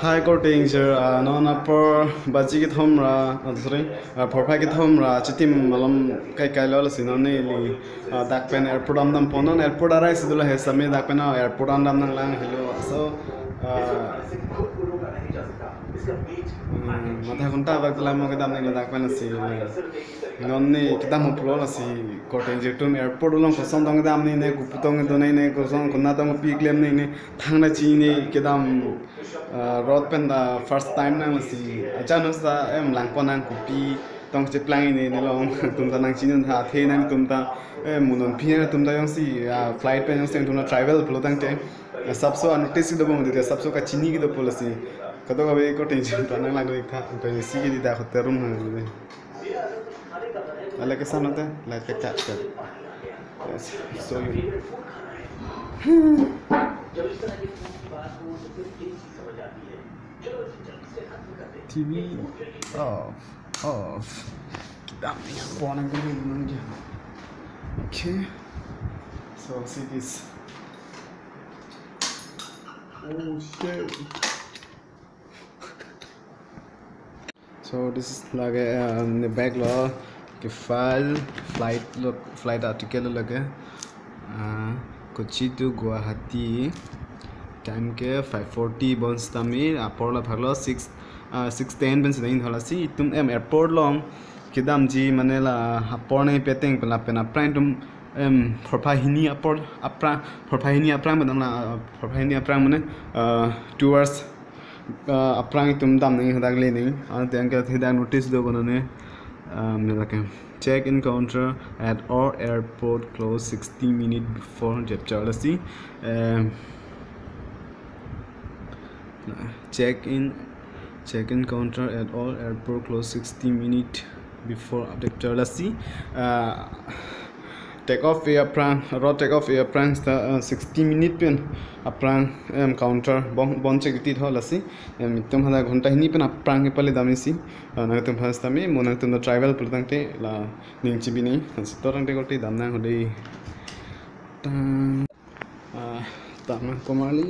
Hi courting sir non upper baji ki thomra sorry phorphai ki thomra chitim malam kai kai lol sin ne li dak pen airport am ponon airport arai sidula he same dak pen airport am nang lang hello so mata kunta bagla mo ke dam ne dak pen si non ne kita mo pro si courting jetum airport long kosom dong dam ne kuputong do ne kosom kunna dong pi claim ne thangna chi ne kedam road pen the first time nang si achanos da em lang ponang kupi tong che plan ni long tum ta nang chin tha the nang tum ta munon phi tum ta yong si flight pen yong seng tum na travel plo tang te sab so notice do bong de sab so ka chini ki do policy kado ka be ko tension ta nang lang ka pe si ki da khote room nang le ala ke samna ta la ke ta yes so you TV off. Damn, okay. So see this. Oh shit. So this is like the back law के flight article लगे Kochi to Guwahati time के 5:40 बंस तमी अपोला भागलो 6:10 बंस दिन होला सी तुम M airport लोम किदाम जी मनेला अपोने पेटेंग पला पेना प्राइन तुम फरफाहिनी अपोर अपरा फरफाहिनी अपरा मदमला फरफाहिनी अपरा मने 2 hours अपरा तुम दाम नहीं हदागले नहीं और तेंका थिदा नोटिस दो बनने मेरा के check in counter at all airport close 60 minutes before jab chalasi check in counter at all airport close 60 minutes before update chalasi take off airplane road take off airplane 60 minutes pen aprang counter bon check tit holasi tum hada ghonta hini pen aprang pale damisi na tum first tami mona tum travel pultangte la ning chibini torang te goti damna hodei tamna komali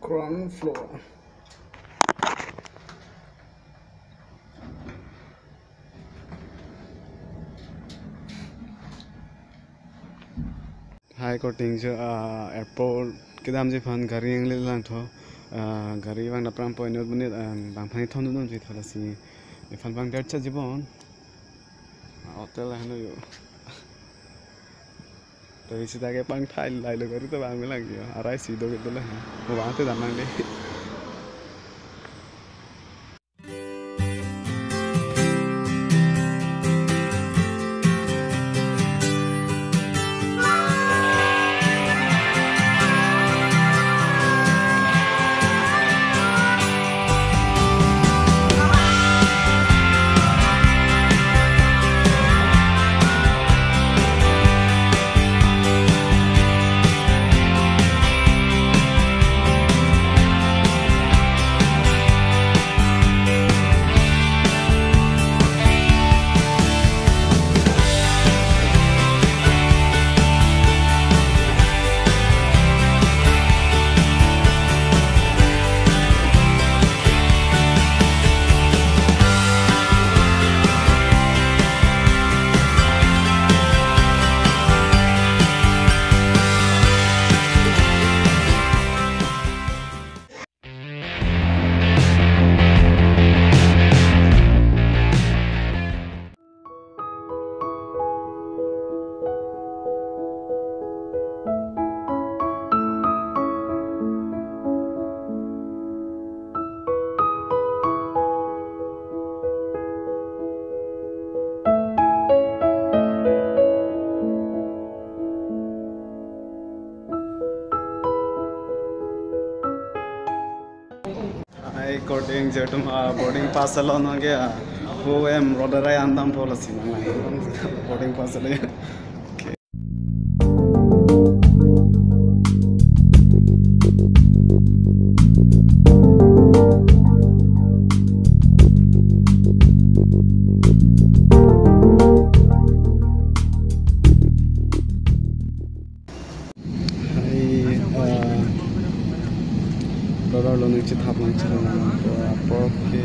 ground floor. Hi courting airport kedam je fan gari ang le lang tho gari bang na pram point bunit bang phani thon dun je thola si fan bang der cha jibon hotel hanu yo to isi ta ke bang thai lai lo gari to bang me lang yo arai si do ke to la mo bang te dan nang de Scotting jetum boarding pass alone ge wo em rodarai andam policy boarding pass le Lo nungci tahap nungci oke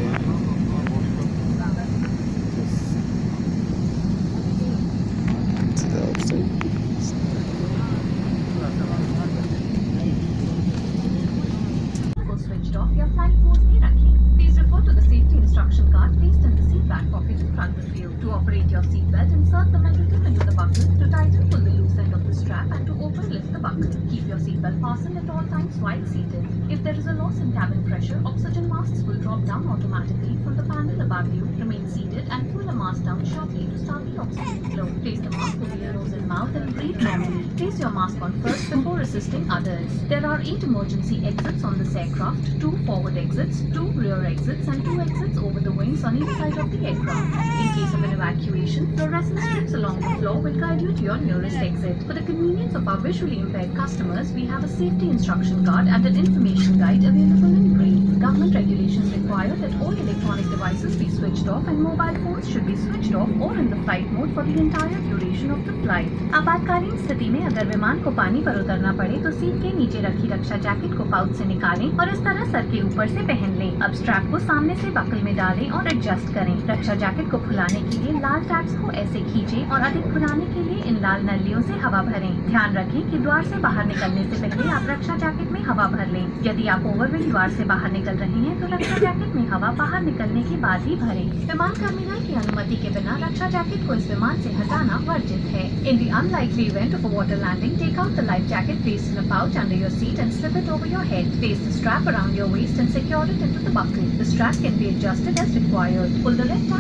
Switched off, your flight mode may run. Please refer to the safety instruction card placed in the seat back pocket in front of you. To operate your seat belt, insert the metal tip into the buckle. To tighten, pull the loose end of the strap, and to open, lift the buckle. Keep your seat belt fastened at all times while seated. If there is a loss in cabin pressure, oxygen masks will drop down automatically from the panel above you. Remain seated and pull the mask down sharply to start the oxygen flow. Place the mask over your nose and mouth and breathe normally. Place your mask on first before assisting others. There are 8 emergency exits on this aircraft, 2 forward exits, 2 rear exits, and 2 exits over the wings on each side of the aircraft. In case of an evacuation, fluorescent strips along the floor will guide you to your nearest exit. For the convenience of our visually impaired customers, we have a safety instruction card and an information guide available in green. Government regulations require that all electronic devices be switched off and mobile phones should be switched off or in the flight mode for the entire duration of the flight. आपातकालीन स्थिति में अगर विमान को पानी पर उतरना पड़े तो सीट के नीचे रखी रक्षा जैकेट को पाउच से निकालें और इस तरह सर के ऊपर से पहन लें। अब स्ट्रैप को सामने से बकल में डालें और एडजस्ट करें। रक्षा जैकेट को फुलाने के लिए लाल टैब्स को ऐसे खींचें और अधिक फुलाने के लिए इन लाल नलियों से हवा भरें। ध्यान रखें कि द्वार से बाहर निकलने से पहले आप रक्षा जैकेट में हवा भर लें। यदि आप ओवरविंग द्वार से बाहर निकल रहे हैं तो रक्षा जैकेट में हवा बाहर निकलने के बाद ही भरें। विमान टर्मिनल की अनुमति के बिना रक्षा जैकेट को इस विमान से हटाना वर्जित है। In the unlikely event of a water landing, take out the life jacket placed in a pouch under your seat and slip it over your head. Place the strap around your waist and secure it into the buckle. The strap can be adjusted as required. Pull the left tab.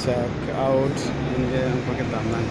check out and pakai tangan.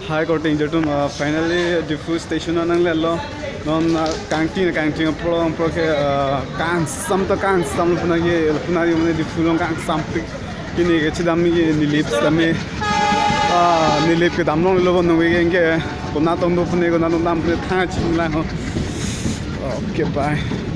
High court danger to finally diffuse station on Lello. Non canting pro can some punagi diffusion can something in Chidami in the lips the me Nilip Damno Lovo no way and get Konato no Punego, not on the touch. Okay, bye.